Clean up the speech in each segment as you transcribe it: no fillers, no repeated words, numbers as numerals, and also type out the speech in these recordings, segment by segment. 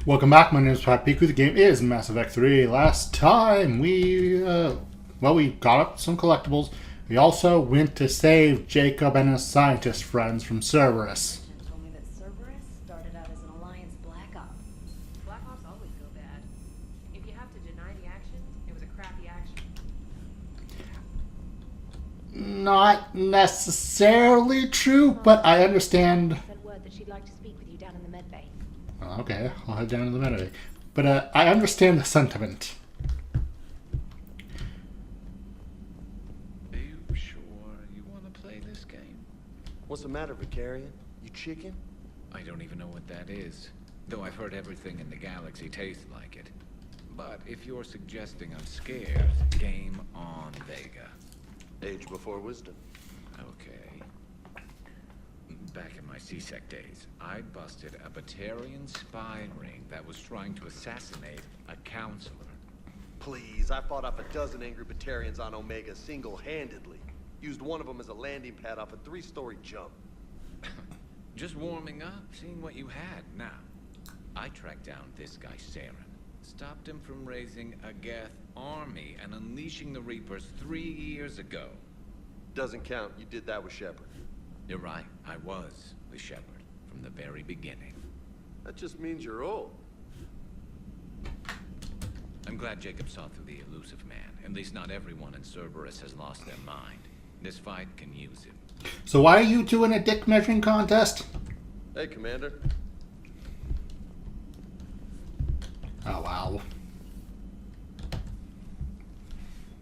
Welcome back, my name is Pat Piku. The game is Mass Effect 3. Last time we got up some collectibles. We also went to save Jacob and his scientist friends from Cerberus. Told me that Cerberus started out as an Alliance Black Op. Black Ops always go bad. If you have to deny the action, it was a crappy action. Not necessarily true, but I understand. Sent word that she'd like to speak with you down in the med bay. Okay, I'll head down to the middle. But I understand the sentiment. Are you sure you want to play this game? What's the matter, Vicarian? You chicken? I don't even know what that is. Though I've heard everything in the galaxy tastes like it. But if you're suggesting I'm scared, game on, Vega. Age before wisdom. Okay. Back in my CSEC days, I busted a Batarian spy ring that was trying to assassinate a counselor. Please, I fought off a dozen angry Batarians on Omega single-handedly. Used one of them as a landing pad off a 3-story jump. Just warming up, seeing what you had. Now, I tracked down this guy, Saren. Stopped him from raising a Geth army and unleashing the Reapers 3 years ago. Doesn't count. You did that with Shepard. You're right, I was with Shepard from the very beginning. That just means you're old. I'm glad Jacob saw through the elusive man. At least not everyone in Cerberus has lost their mind. This fight can use it. So why are you two in a dick measuring contest? Hey, Commander. Oh, wow.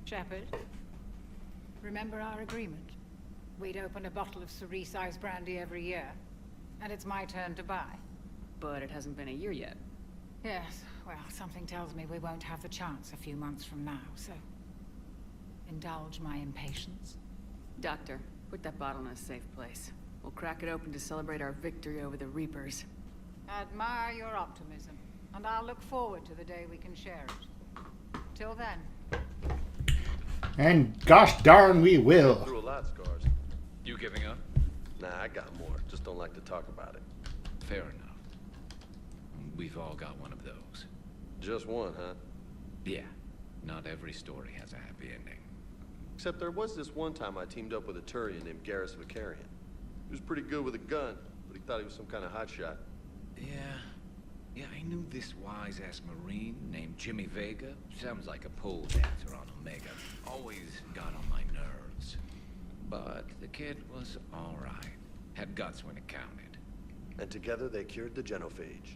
Shepard, remember our agreement? We'd open a bottle of cerise-sized brandy every year, and it's my turn to buy. But it hasn't been a year yet. Yes, well, something tells me we won't have the chance a few months from now, so indulge my impatience. Doctor, put that bottle in a safe place. We'll crack it open to celebrate our victory over the Reapers. Admire your optimism, and I'll look forward to the day we can share it. Till then. And gosh darn we will. Through a lot, Scars. You giving up? Nah, I got more. Just don't like to talk about it. Fair enough. We've all got one of those. Just one, huh? Yeah, not every story has a happy ending. Except there was this one time I teamed up with a Turian named Garrus Vicarian. He was pretty good with a gun, but he thought he was some kind of hotshot. Yeah, I knew this wise-ass Marine named Jimmy Vega. Sounds like a pole dancer on Omega. Always got on my nerves. But the kid was alright. Had guts when it counted. And together they cured the genophage.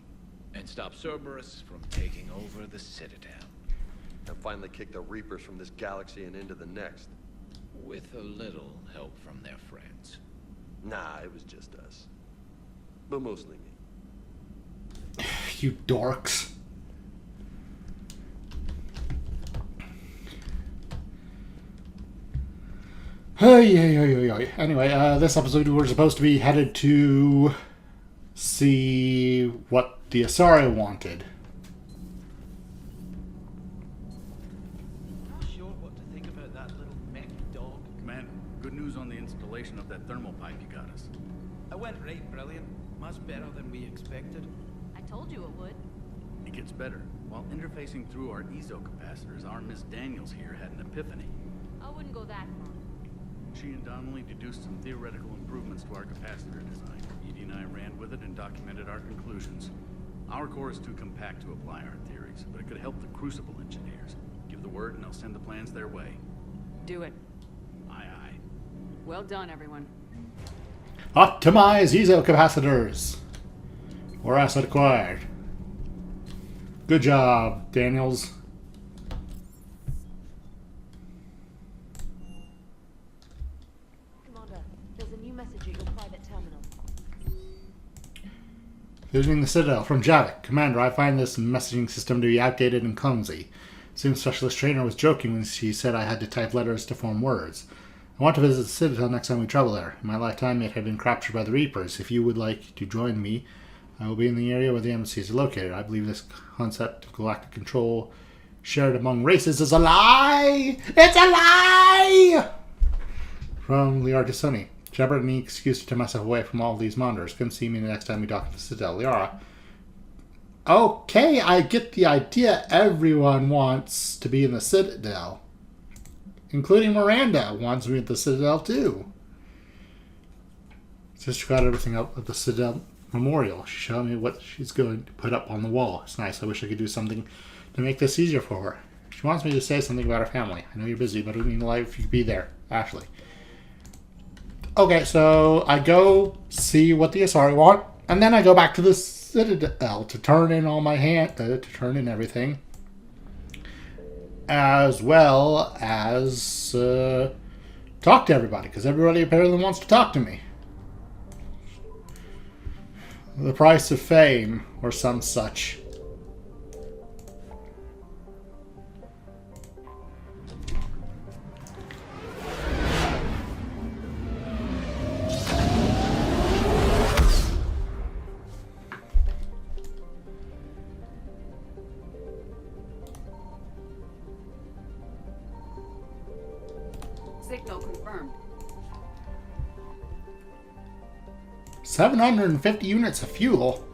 And stopped Cerberus from taking over the Citadel. And finally kicked the Reapers from this galaxy and into the next. With a little help from their friends. Nah, it was just us. But mostly me. You dorks. Anyway, this episode we're supposed to be headed to see what the Asari wanted. Not sure what to think about that little mech dog. Commander, good news on the installation of that thermal pipe you got us. It went right brilliant. Much better than we expected. I told you it would. It gets better. While interfacing through our ESO capacitors, our Miss Daniels here had an epiphany. I wouldn't go that far. She and Donnelly deduced some theoretical improvements to our capacitor design. Edie and I ran with it and documented our conclusions. Our core is too compact to apply our theories, but it could help the Crucible engineers. Give the word and I'll send the plans their way. Do it. Aye, aye. Well done, everyone. Optimize ESO capacitors. Or asset acquired. Good job, Daniels. Commander, there's a new message at your private terminal. Visiting the Citadel from Javik. Commander, I find this messaging system to be outdated and clumsy. Seems Specialist Trainer was joking when she said I had to type letters to form words. I want to visit the Citadel next time we travel there. In my lifetime, it had been captured by the Reapers. If you would like to join me, I will be in the area where the embassies are located. I believe this concept of galactic control shared among races is a lie! It's a lie! From Liara to Sunny. Shepard, any excuse to take myself away from all these monitors. Come see me the next time we dock at the Citadel. Liara. Okay, I get the idea. Everyone wants to be in the Citadel. Including Miranda wants to be at the Citadel too. Sister got everything up at the Citadel Memorial. She showed me what she's going to put up on the wall. It's nice. I wish I could do something to make this easier for her. She wants me to say something about her family. I know you're busy, but it would mean a lot if you could be there. Ashley. Okay, so I go see what the Asari want, and then I go back to the Citadel to turn in all my to turn in everything, as well as talk to everybody, because everybody apparently wants to talk to me. The price of fame, or some such. Signal confirmed. 750 units of fuel.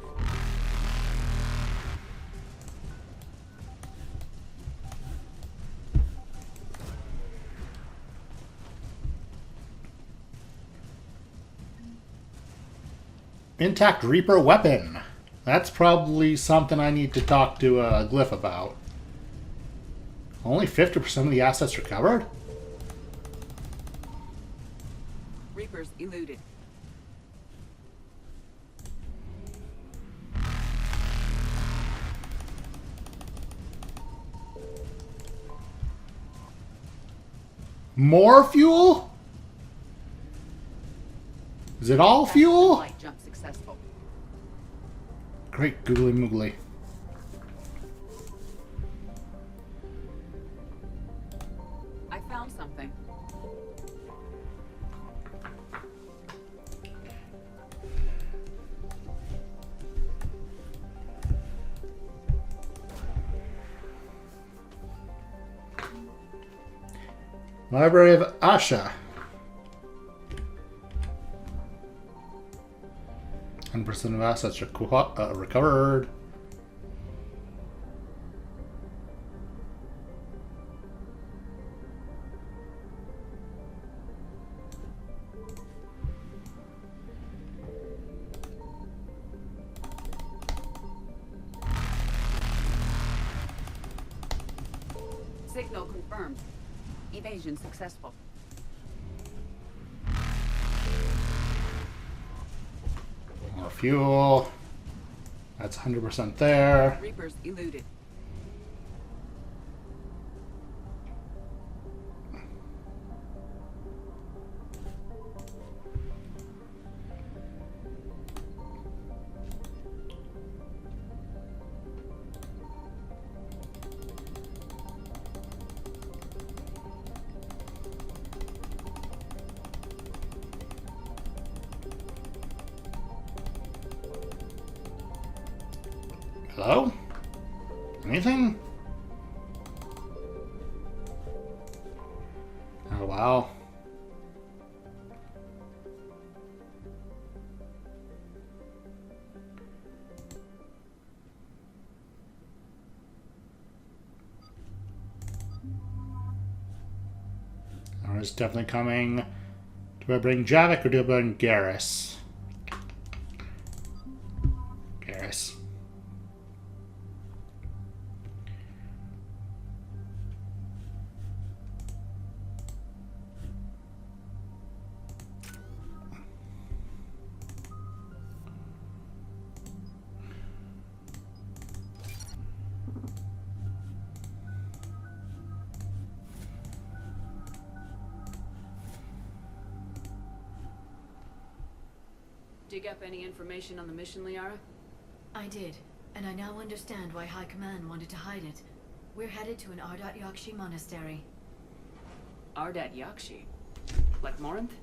Intact Reaper weapon. That's probably something I need to talk to Glyph about. Only 50% of the assets recovered? Reapers eluded. More fuel? Is it all fuel? Light jump successful. Great googly moogly. I found something. Library of Asha. 100% of assets are recovered. Signal confirmed. Evasion successful. More fuel. That's 100% there. Reapers eluded. Hello? Anything? Oh, wow. It's definitely coming. Do I bring Javik or do I bring Garrus? Garrus. Dig up any information on the mission, Liara? I did, and I now understand why High Command wanted to hide it. We're headed to an Ardat Yakshi monastery. Ardat Yakshi? Like Morinth?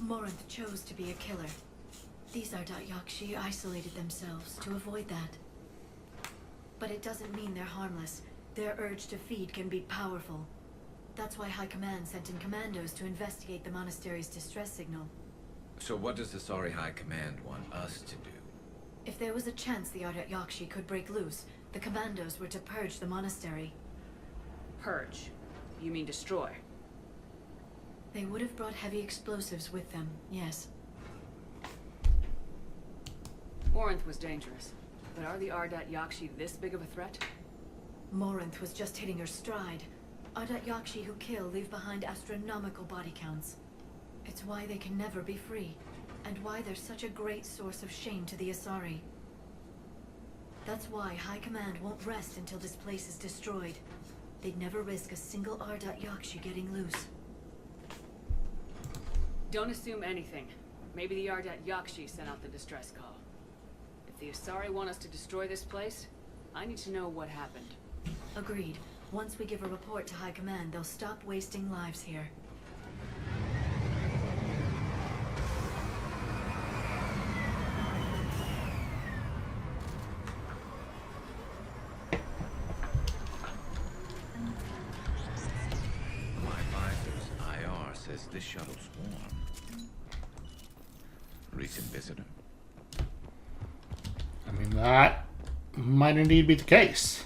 Morinth chose to be a killer. These Ardat Yakshi isolated themselves to avoid that. But it doesn't mean they're harmless. Their urge to feed can be powerful. That's why High Command sent in commandos to investigate the monastery's distress signal. So what does the Sorry High Command want us to do? If there was a chance the Ardat Yakshi could break loose, the commandos were to purge the monastery. Purge. You mean destroy? They would have brought heavy explosives with them, yes. Morinth was dangerous, but are the Ardat Yakshi this big of a threat? Morinth was just hitting her stride. Ardat Yakshi who kill leave behind astronomical body counts. It's why they can never be free, and why they're such a great source of shame to the Asari. That's why High Command won't rest until this place is destroyed. They'd never risk a single Ardat Yakshi getting loose. Don't assume anything. Maybe the Ardat Yakshi sent out the distress call. If the Asari want us to destroy this place, I need to know what happened. Agreed. Once we give a report to High Command, they'll stop wasting lives here. My advisor's IR says this shuttle's warm. Recent visitor? I mean, that might indeed be the case.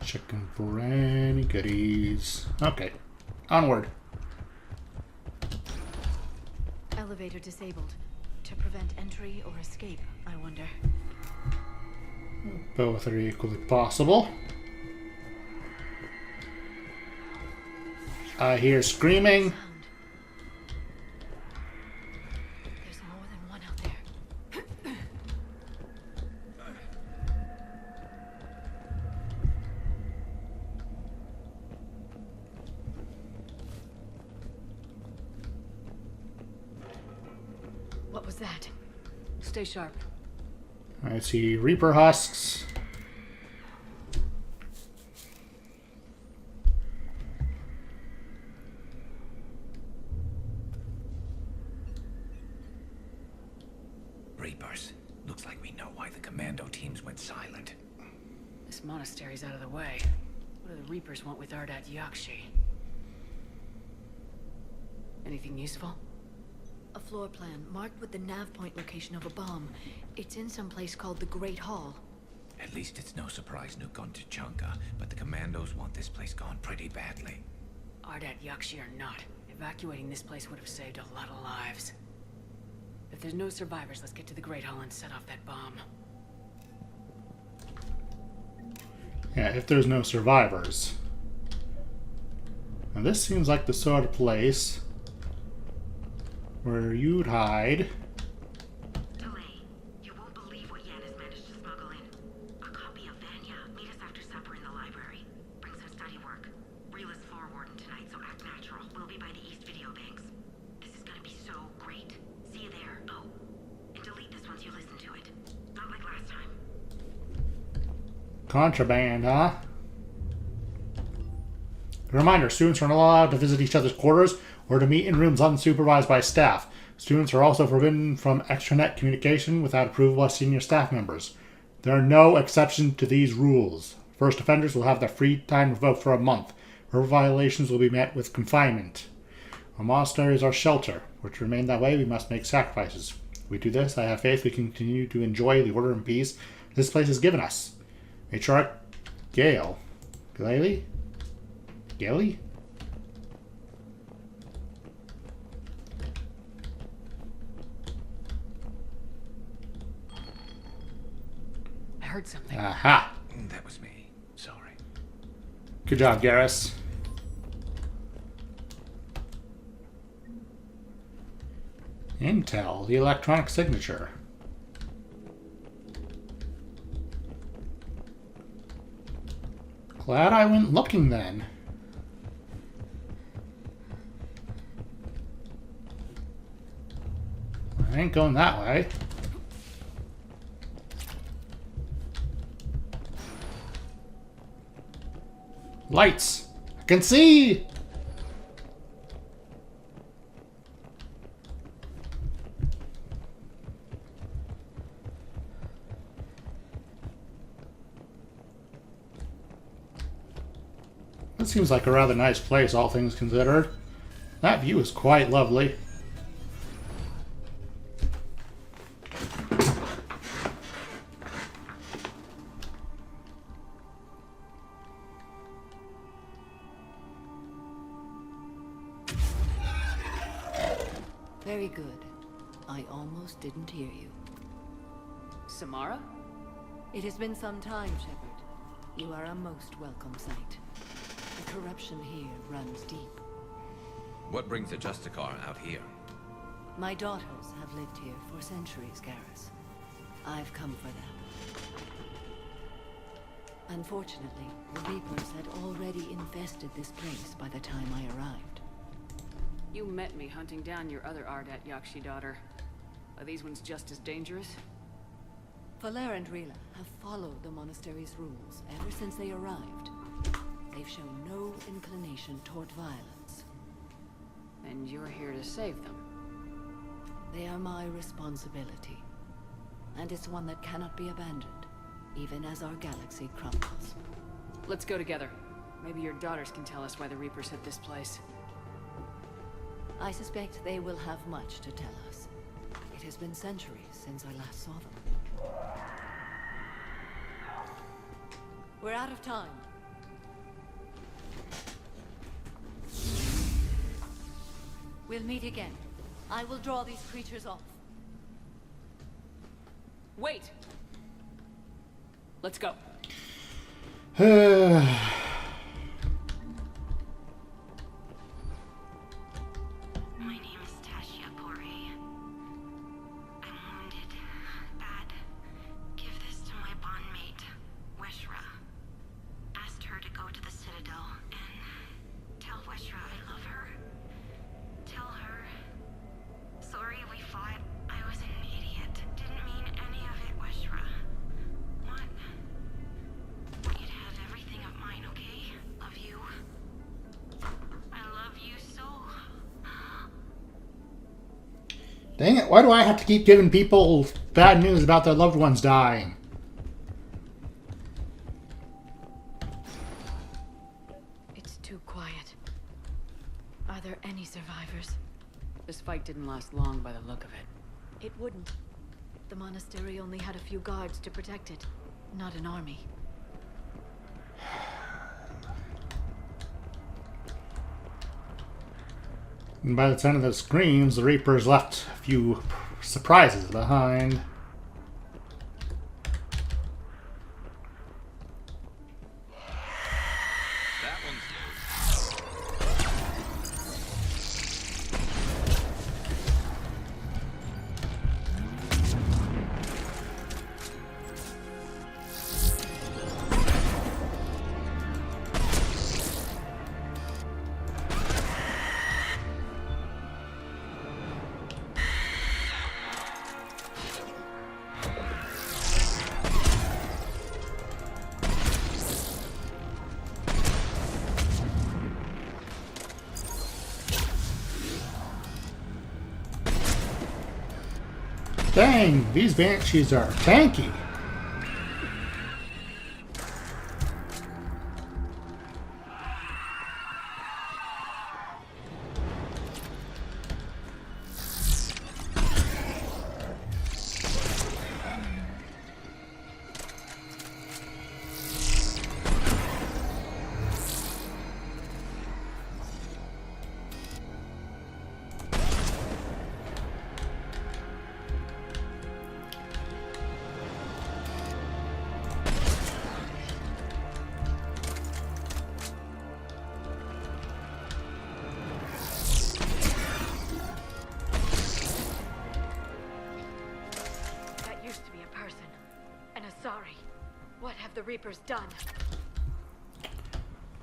Checking for any goodies. Okay, onward. Elevator disabled. To prevent entry or escape, I wonder. Both are equally possible. I hear screaming. Sound. There's more than one out there. What was that? Stay sharp. I see Reaper husks. Reapers. Looks like we know why the commando teams went silent. This monastery's out of the way. What do the Reapers want with Ardat Yakshi? Anything useful? A floor plan marked with the nav point location of a bomb. It's in some place called the Great Hall. At least it's no surprise Nuke on Tachanka, but the commandos want this place gone pretty badly. Ardat Yakshi or not, evacuating this place would have saved a lot of lives. If there's no survivors, let's get to the Great Hall and set off that bomb. Yeah, if there's no survivors. Now this seems like the sort of place where you'd hide. Delay. You won't believe what Yan has managed to smuggle in. A copy of Vanya. Meet us after supper in the library. Bring some study work. Reel is floor warden tonight, so act natural. We'll be by the East Video Banks. This is gonna be so great. See you there. Oh, and delete this once you listen to it. Not like last time. Contraband, huh? A reminder, students are not allowed to visit each other's quarters or to meet in rooms unsupervised by staff. Students are also forbidden from extranet communication without approval by senior staff members. There are no exceptions to these rules. First offenders will have their free time revoked for a month. Further violations will be met with confinement. Our monastery is our shelter. For it to remain that way, we must make sacrifices. If we do this, I have faith we can continue to enjoy the order and peace this place has given us. Matriarch Gale. Galey? Galey? I heard something. Aha! That was me. Sorry. Good job, Garrus. Intel, the electronic signature. Glad I went looking then. I ain't going that way. Lights! I can see! That seems like a rather nice place, all things considered. That view is quite lovely. Very good. I almost didn't hear you. Samara? It has been some time, Shepard. You are a most welcome sight. The corruption here runs deep. What brings the Justicar out here? My daughters have lived here for centuries, Garrus. I've come for them. Unfortunately, the Reapers had already infested this place by the time I arrived. You met me hunting down your other Ardat Yakshi daughter. Are these ones just as dangerous? Valer and Rila have followed the monastery's rules ever since they arrived. They've shown no inclination toward violence. And you're here to save them. They are my responsibility. And it's one that cannot be abandoned, even as our galaxy crumbles. Let's go together. Maybe your daughters can tell us why the Reapers hit this place. I suspect they will have much to tell us. It has been centuries since I last saw them. We're out of time. We'll meet again. I will draw these creatures off. Wait! Let's go. My name is Tashia Pore. I'm wounded. Bad. Give this to my bondmate, Weshra. Asked her to go to the Citadel and tell Weshra I love her. Tell her. Sorry we fought. I was an idiot. Didn't mean any of it, Weshra. What? Want you to have everything of mine, okay? Love you. I love you so. Dang it, why do I have to keep giving people bad news about their loved ones dying? It's too quiet. Are there any survivors? This fight didn't last long by the look of it. It wouldn't. The monastery only had a few guards to protect it, not an army. And by the sound of the screams, the Reapers left a few surprises behind. That one's loose. Dang, these Banshees are tanky. That used to be a person. An Asari. What have the Reapers done?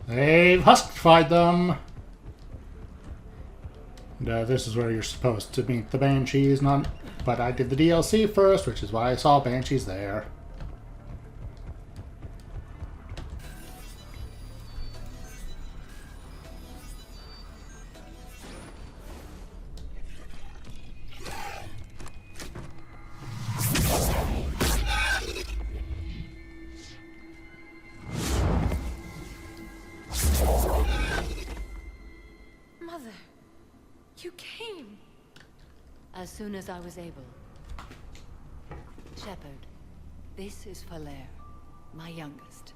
They've huskified them. And, this is where you're supposed to meet the Banshees, not. But I did the DLC first, which is why I saw Banshees there. Mother, mean? As soon as I was able. Shepard, this is Falair, my youngest.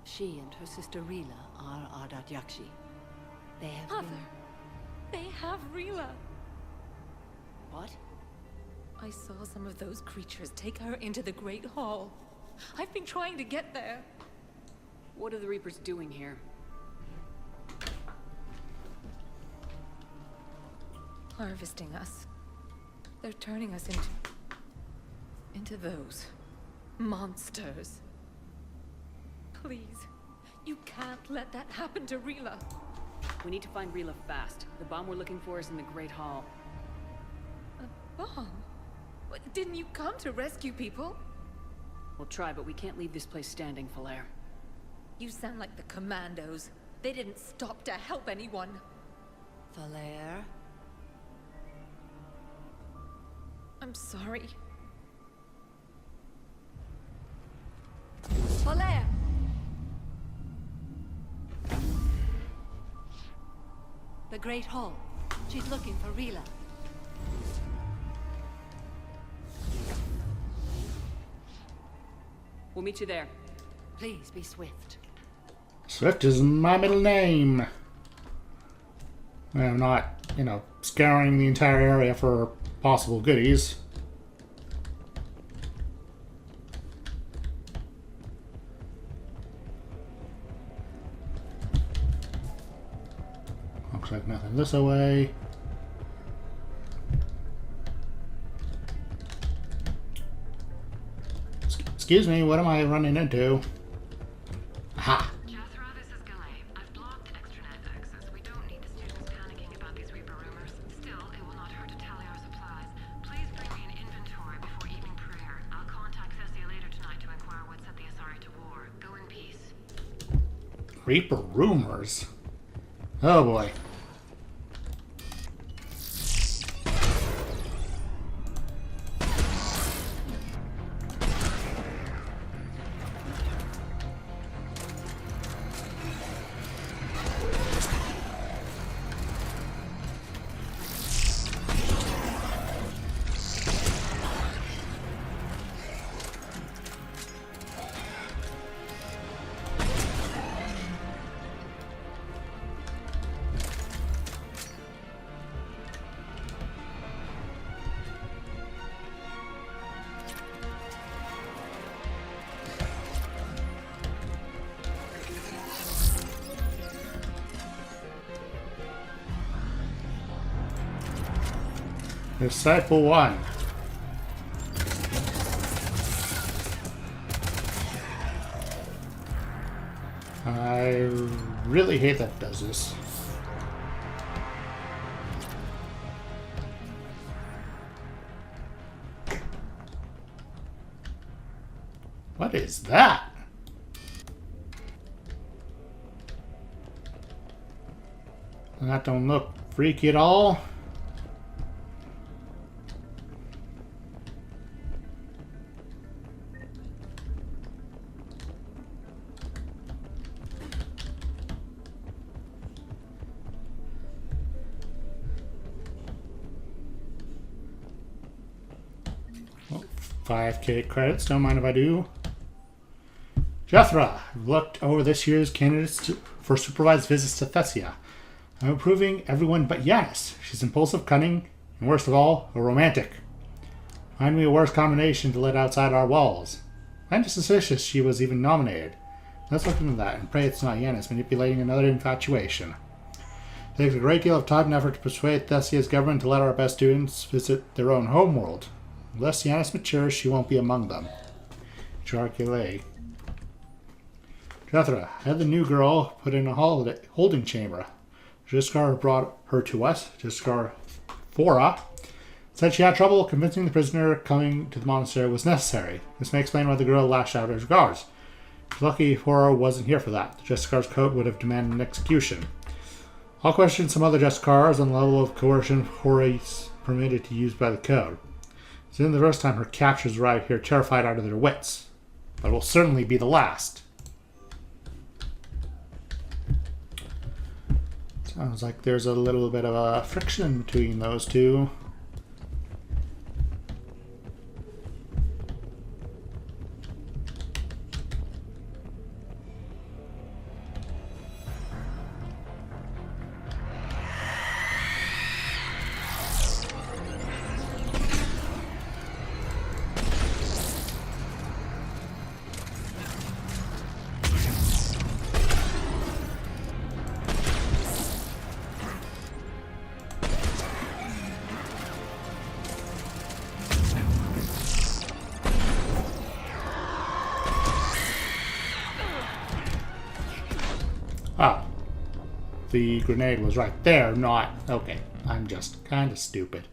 She and her sister Rila are Ardat Yakshi. They have Mother, been... they have Rila. What? I saw some of those creatures take her into the Great Hall. I've been trying to get there. What are the Reapers doing here? Harvesting us. They're turning us into those monsters. Please, you can't let that happen to Rila. We need to find Rila fast. The bomb we're looking for is in the Great Hall. A bomb? What, didn't you come to rescue people? We'll try, but we can't leave this place standing, Falair. You sound like the Commandos. They didn't stop to help anyone. Falair? I'm sorry. Falair! The Great Hall. She's looking for Rila. We'll meet you there. Please be swift. Swift is my middle name. I'm not, scouring the entire area for possible goodies. Looks like nothing this way. Excuse me, what am I running into? Aha! Jethro, this is Galay. I've blocked extranet access. We don't need the students panicking about these Reaper rumors. Still, it will not hurt to tally our supplies. Please bring me an inventory before evening prayer. I'll contact Thessia later tonight to inquire what set the Asari to war. Go in peace. Reaper rumors? Oh boy. Disciple 1. I really hate that it does this. What is that? That don't look freaky at all. Well, 5K credits, don't mind if I do. Jethro, I've looked over this year's candidates for supervised visits to Thessia. I'm approving everyone but Yanis. She's impulsive, cunning, and worst of all, a romantic. Find me a worse combination to let outside our walls. I'm just suspicious she was even nominated. Let's look into that and pray it's not Yanis manipulating another infatuation. It takes a great deal of time and effort to persuade Thessia's government to let our best students visit their own homeworld. Unless Yanis matures, she won't be among them. Jarkile. Jethro, I had the new girl put in a holding chamber. Jiskar brought her to us. Jiskar Fora said she had trouble convincing the prisoner coming to the monastery was necessary. This may explain why the girl lashed out at her guards. It's lucky Fora wasn't here for that. Jiskar's code would have demanded an execution. I'll question some other Jiskars on the level of coercion Fora is permitted to use by the code. It's in the first time her captors arrive here terrified out of their wits. But it will certainly be the last. Sounds like there's a little bit of a friction between those two. Oh. The grenade was right there, not... Okay, I'm just kind of stupid.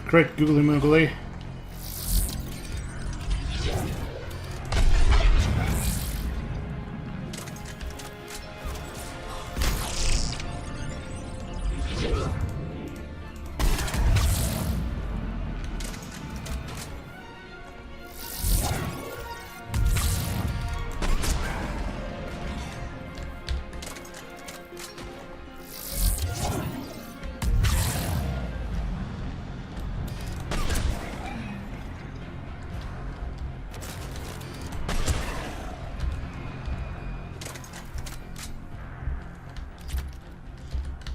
Great googly moogly.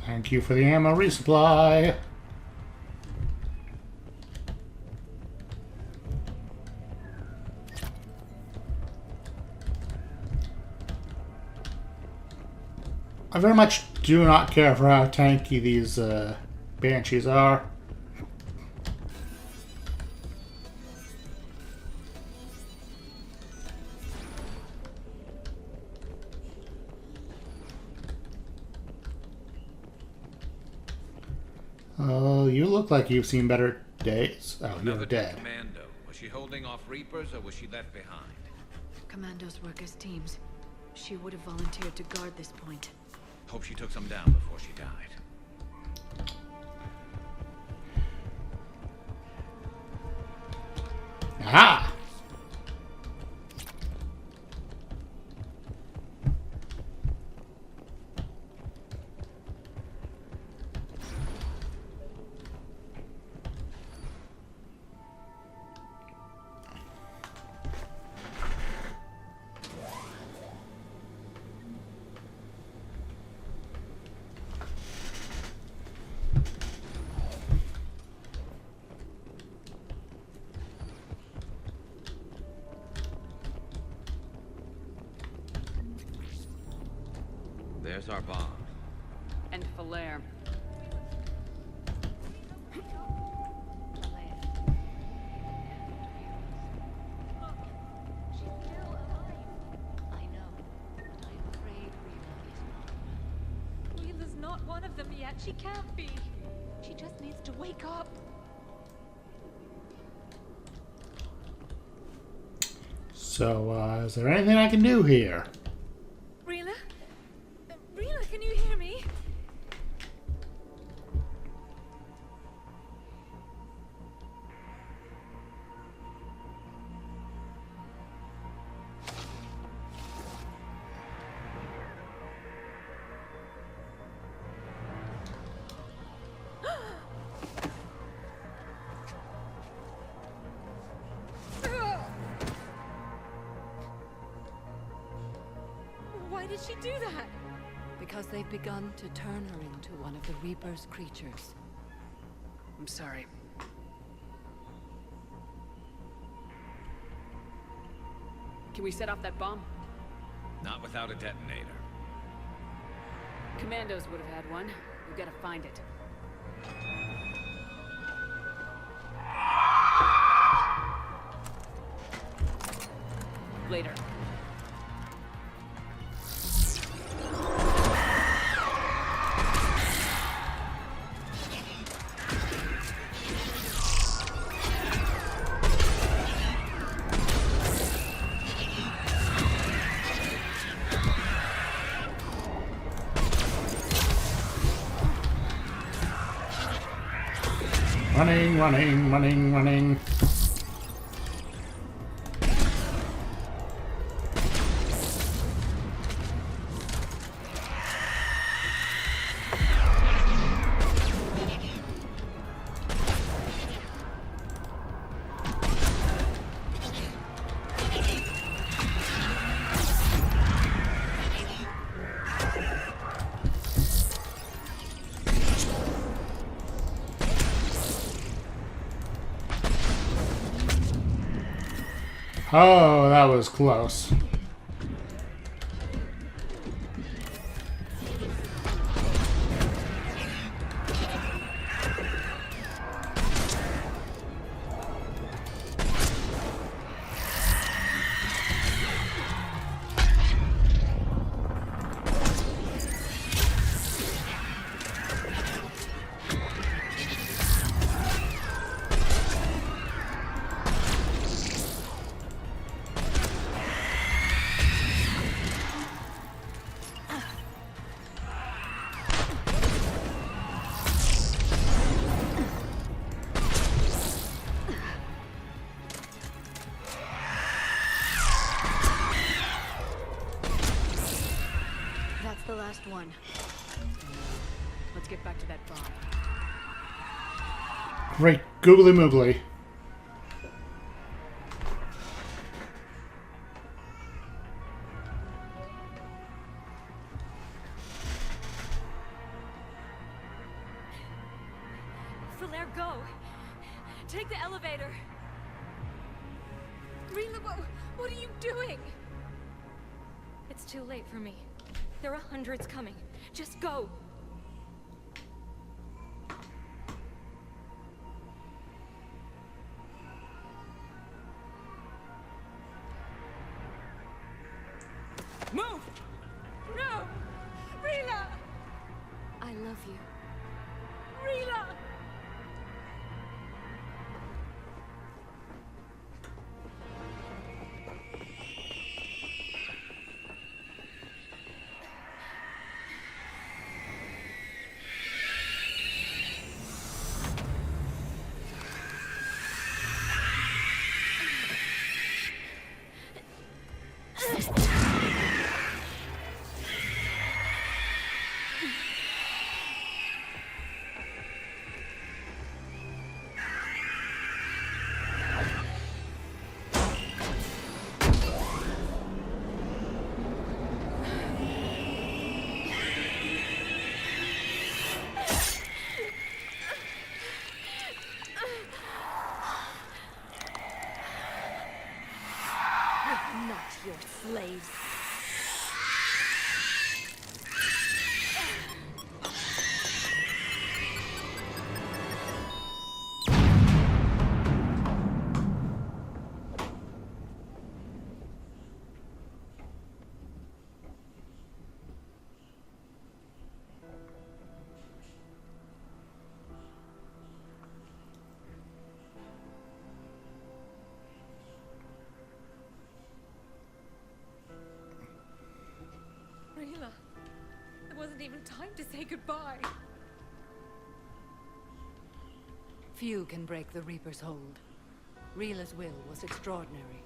Thank you for the ammo resupply. I very much do not care for how tanky these Banshees are. Oh, you look like you've seen better days. Oh, you're Another dead. commando. Was she holding off Reapers or was she left behind? Commandos work as teams. She would have volunteered to guard this point. Hope she took some down before she died. Aha! There's our bomb. And Falaire. I know, but I'm afraid Rila is not. Rila's not one of them yet. She can't be. She just needs to wake up. So, is there anything I can do here? Rila? Rila, can you hear me? did she do that? Because they've begun to turn her into one of the Reaper's creatures. I'm sorry. Can we set off that bomb? Not without a detonator. Commandos would have had one. We've got to find it. Later. Running, running, running, running. Oh, that was close. That's the last one. Let's get back to that bomb. Great googly moogly. Falaire, go! Take the elevator! Rila, what are you doing? It's too late for me. There are hundreds coming. Just go! Move! No! Rila! I love you. Rila! Not your slaves. Rila, there wasn't even time to say goodbye. Few can break the Reaper's hold. Rila's will was extraordinary,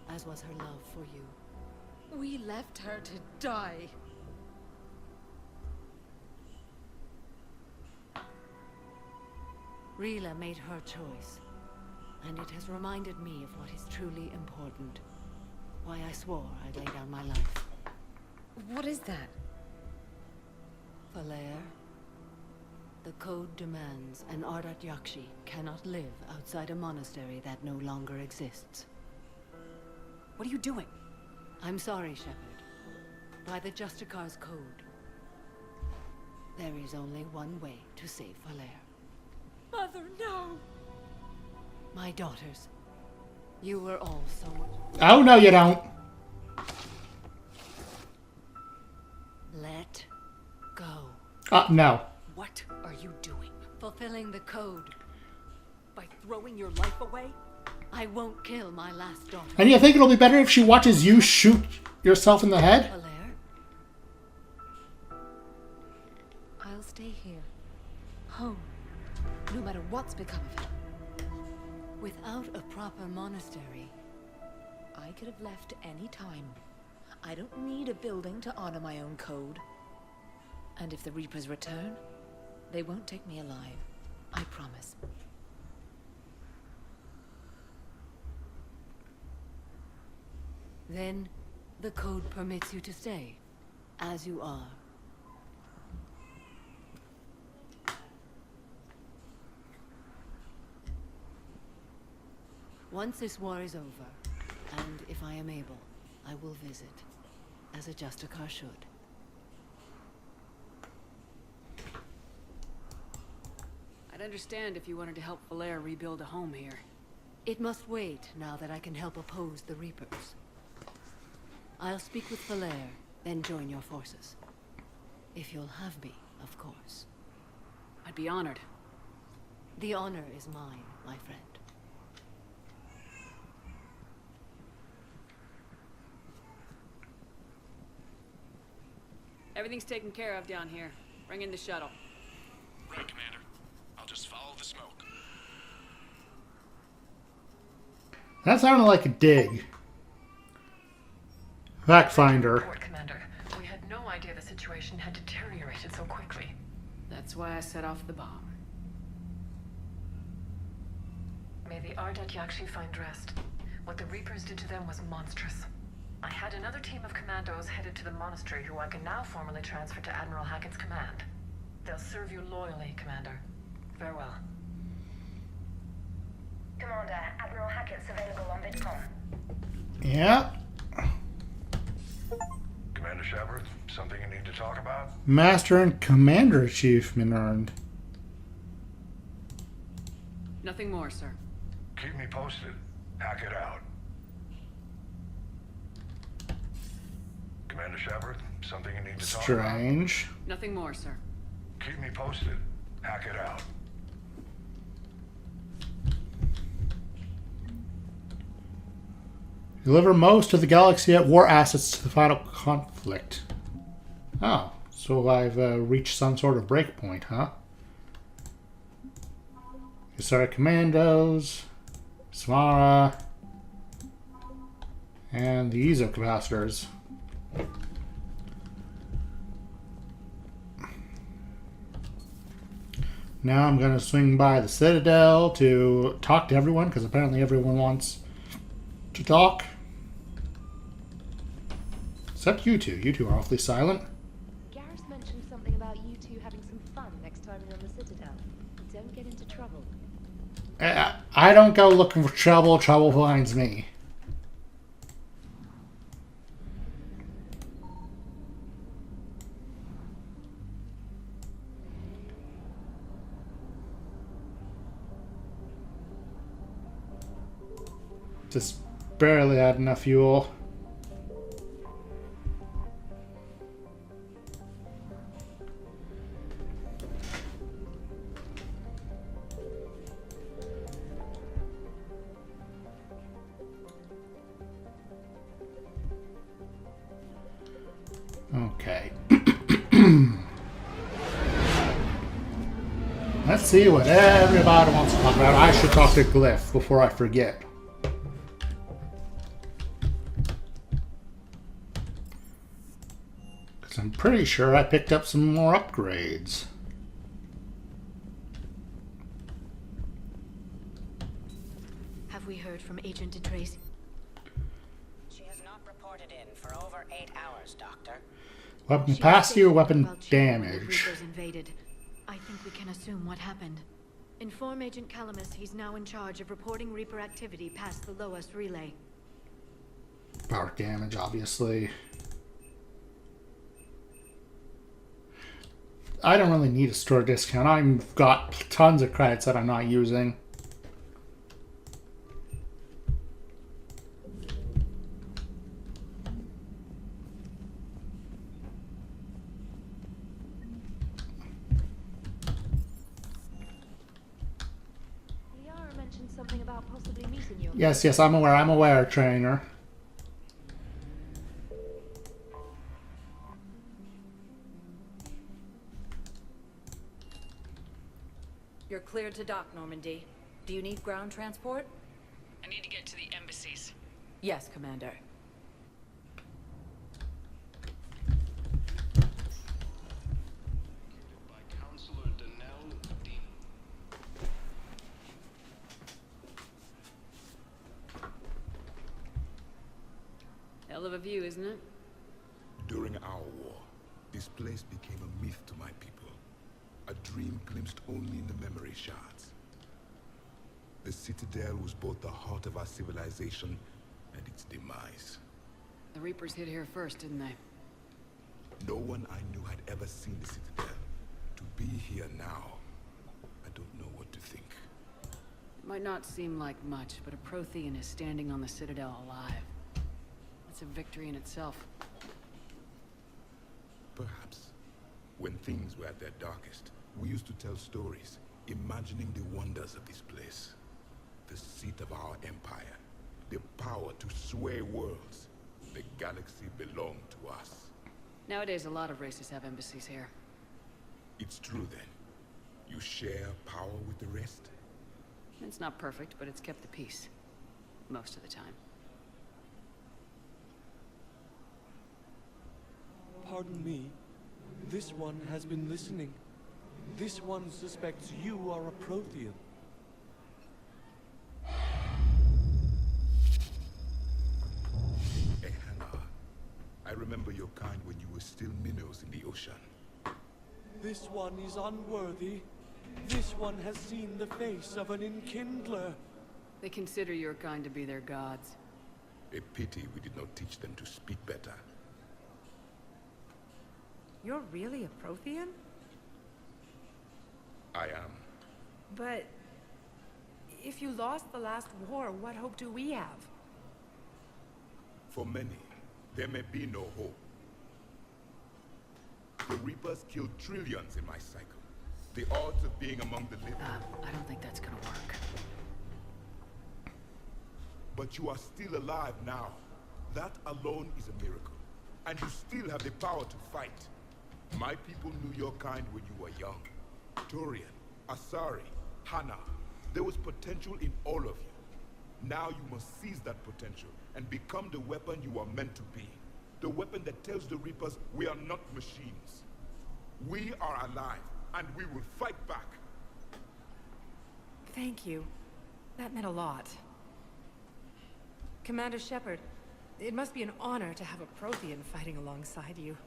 as was her love for you. We left her to die. Rila made her choice, and it has reminded me of what is truly important. Why I swore I'd lay down my life. What is that? Valere, the code demands an Ardat Yakshi cannot live outside a monastery that no longer exists. What are you doing? I'm sorry, Shepard. By the Justicar's code, there is only one way to save Valere. Mother, no! My daughters, you were all so much... Oh, no, you don't. Let go. No. What are you doing? Fulfilling the code. By throwing your life away? I won't kill my last daughter. And you think it'll be better if she watches you shoot yourself in the head? Valere, I'll stay here. Home. No matter what's become of him. without a proper monastery, I could have left any time. I don't need a building to honor my own code. And if the Reapers return, they won't take me alive. I promise. then the code permits you to stay, as you are. Once this war is over, and if I am able, I will visit, as a Justicar should. I'd understand if you wanted to help Valere rebuild a home here. It must wait now that I can help oppose the Reapers. I'll speak with Valere, then join your forces. If you'll have me, of course. I'd be honored. The honor is mine, my friend. Everything's taken care of down here. Bring in the shuttle. Right, Commander. I'll just follow the smoke. That sounded like a dig. Fact finder. Report, Commander. We had no idea the situation had deteriorated so quickly. That's why I set off the bomb. May the Ardat Yakshi find rest. What the Reapers did to them was monstrous. I had another team of commandos headed to the monastery who I can now formally transfer to Admiral Hackett's command. They'll serve you loyally, Commander. Farewell. Commander, Admiral Hackett's available on VidCom. Yeah. Commander Shepard, something you need to talk about? Master and Commander Achievement earned. Nothing more, sir. Keep me posted. Hackett out. Commander Shepard, something you need to talk about? Strange. Nothing more, sir. Keep me posted. Hackett out. Deliver most of the Galaxy at war assets to the final conflict. Oh, so I've reached some sort of breakpoint, huh? Sorry, Commandos, Samara, and the Ezo capacitors. Now I'm going to swing by the Citadel to talk to everyone, because apparently everyone wants to talk. Except you two. You two are awfully silent. Garrus mentioned something about you two having some fun next time you're on the Citadel. Don't get into trouble. I don't go looking for trouble. Trouble finds me. Just barely had enough fuel. Okay. Let's see what everybody wants to talk about. I should talk to Glyph before I forget. Because I'm pretty sure I picked up some more upgrades. Have we heard from Agent DeTracy? She has not reported. transported in for over 8 hours, Doctor. Weapon She capacity or was weapon about Jim when the damage? Reapers invaded. I think we can assume what happened. Inform Agent Calamus he's now in charge of reporting Reaper activity past the lowest relay. Power damage, obviously. I don't really need a store discount. I've got tons of credits that I'm not using. Liara mentioned something about possibly meeting you. Yes, yes, I'm aware, trainer. You're cleared to dock, Normandy. Do you need ground transport? I need to get to the embassies. Yes, Commander. Hell of a view, isn't it? During our war, this place became a myth to my people. A dream glimpsed only in the memory shards. The Citadel was both the heart of our civilization and its demise. The Reapers hit here first, didn't they? No one I knew had ever seen the Citadel. To be here now, I don't know what to think. It might not seem like much, but a Prothean is standing on the Citadel alive. That's a victory in itself. Perhaps. When things were at their darkest, we used to tell stories, imagining the wonders of this place. The seat of our empire. The power to sway worlds. The galaxy belonged to us. Nowadays, a lot of races have embassies here. It's true then. You share power with the rest? It's not perfect, but it's kept the peace. Most of the time. Pardon me. This one has been listening. This one suspects you are a Prothean. Ehana, I remember your kind when you were still minnows in the ocean. This one is unworthy. This one has seen the face of an enkindler. They consider your kind to be their gods. A pity we did not teach them to speak better. You're really a Prothean? I am. But if you lost the last war, what hope do we have? For many, there may be no hope. The Reapers killed trillions in my cycle. The odds of being among the living... I don't think that's gonna work. But you are still alive now. That alone is a miracle. And you still have the power to fight. My people knew your kind when you were young. Turian, Asari, Hana. There was potential in all of you. Now you must seize that potential and become the weapon you are meant to be. The weapon that tells the Reapers we are not machines. We are alive, and we will fight back. Thank you. That meant a lot. Commander Shepard, it must be an honor to have a Prothean fighting alongside you.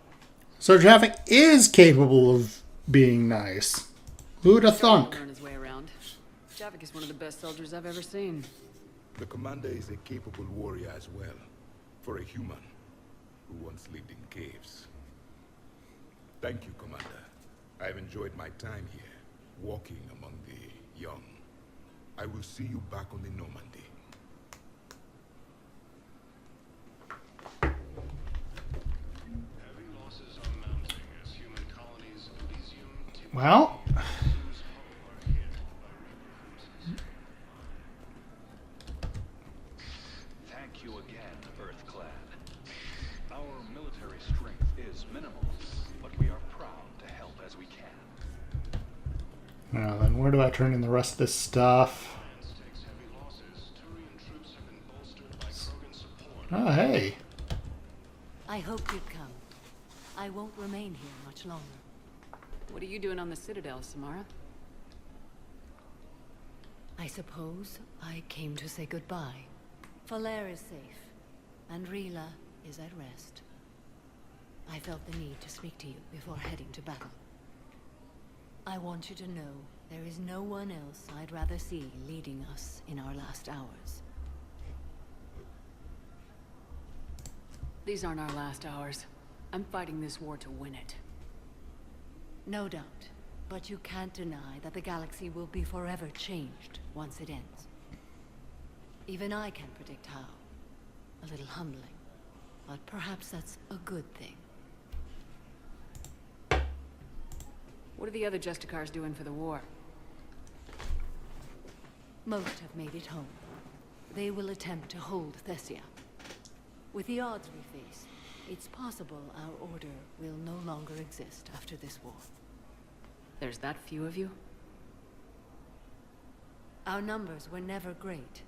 So Javik is capable of being nice. Who'd have thunk? Learn his way around. Javik is one of the best soldiers I've ever seen. The commander is a capable warrior as well, for a human who once lived in caves. Thank you, Commander. I've enjoyed my time here, walking among the young. I will see you back on the Normandy. Well, thank you again, Earthclad. Our military strength is minimal, but we are proud to help as we can. now then, where do I turn in the rest of this stuff? Oh, hey. I hoped you'd come. I won't remain here much longer. What are you doing on the Citadel, Samara? I suppose I came to say goodbye. Falere is safe, and Rila is at rest, I felt the need to speak to you before heading to battle. I want you to know there is no one else I'd rather see leading us in our last hours. These aren't our last hours. I'm fighting this war to win it. No doubt, but you can't deny that the galaxy will be forever changed once it ends. Even I can't predict how. A little humbling, but perhaps that's a good thing. What are the other Justicars doing for the war? Most have made it home. They will attempt to hold Thessia. With the odds we face, it's possible our order will no longer exist after this war. There's that few of you? Our numbers were never great.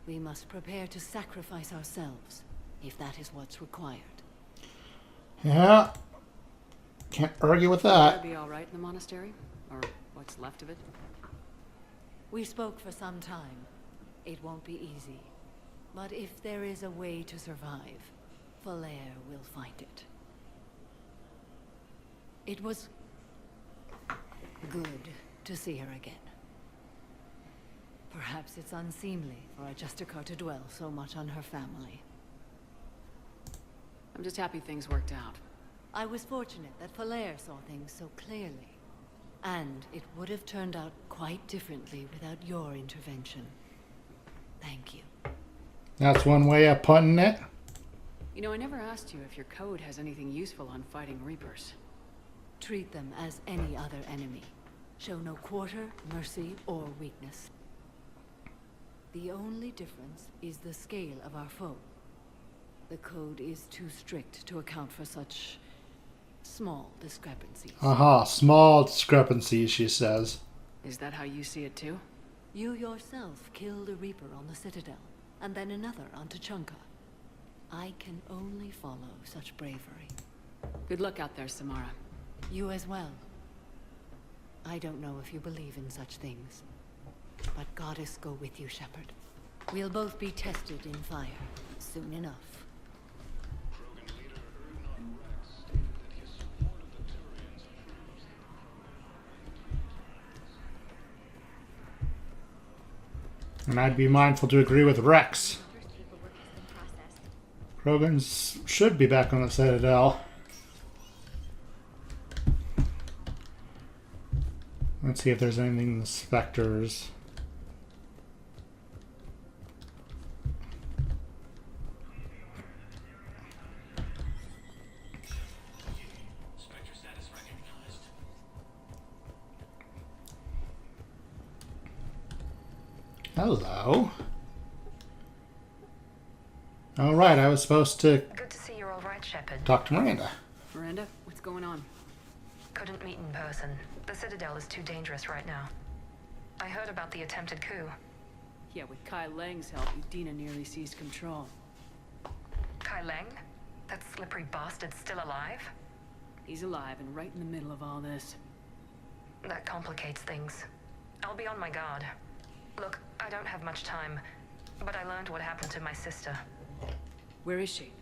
We must prepare to sacrifice ourselves, if that is what's required. Yeah. Can't argue with that. Will be all right in the monastery? Or what's left of it? We spoke for some time. It won't be easy. But if there is a way to survive, Falair will find it. It was good to see her again. Perhaps it's unseemly for a Justicar to dwell so much on her family. I'm just happy things worked out. I was fortunate that Falair saw things so clearly. And it would have turned out quite differently without your intervention. Thank you. That's one way of putting it. You know, I never asked you if your code has anything useful on fighting Reapers. Treat them as any other enemy. Show no quarter, mercy, or weakness. The only difference is the scale of our foe. The code is too strict to account for such small discrepancies. Aha, small discrepancies, she says. Is that how you see it too? You yourself killed a Reaper on the Citadel, and then another on Tuchanka. I can only follow such bravery. Good luck out there, Samara. You as well. I don't know if you believe in such things, but Goddess go with you, Shepard. We'll both be tested in fire, soon enough. And I'd be mindful to agree with Rex. Krogans should be back on the Citadel. Let's see if there's anything in the Spectres. Hello. All right, I was supposed to Good to see you're all right, Shepard. talk to Miranda. Miranda, what's going on? Couldn't meet in person. The Citadel is too dangerous right now. I heard about the attempted coup. Yeah, with Kai Lang's help, Udina nearly seized control. Kai Lang? That slippery bastard's still alive? He's alive and right in the middle of all this. That complicates things. I'll be on my guard. Look, I don't have much time, but I learned what happened to my sister. Where is she?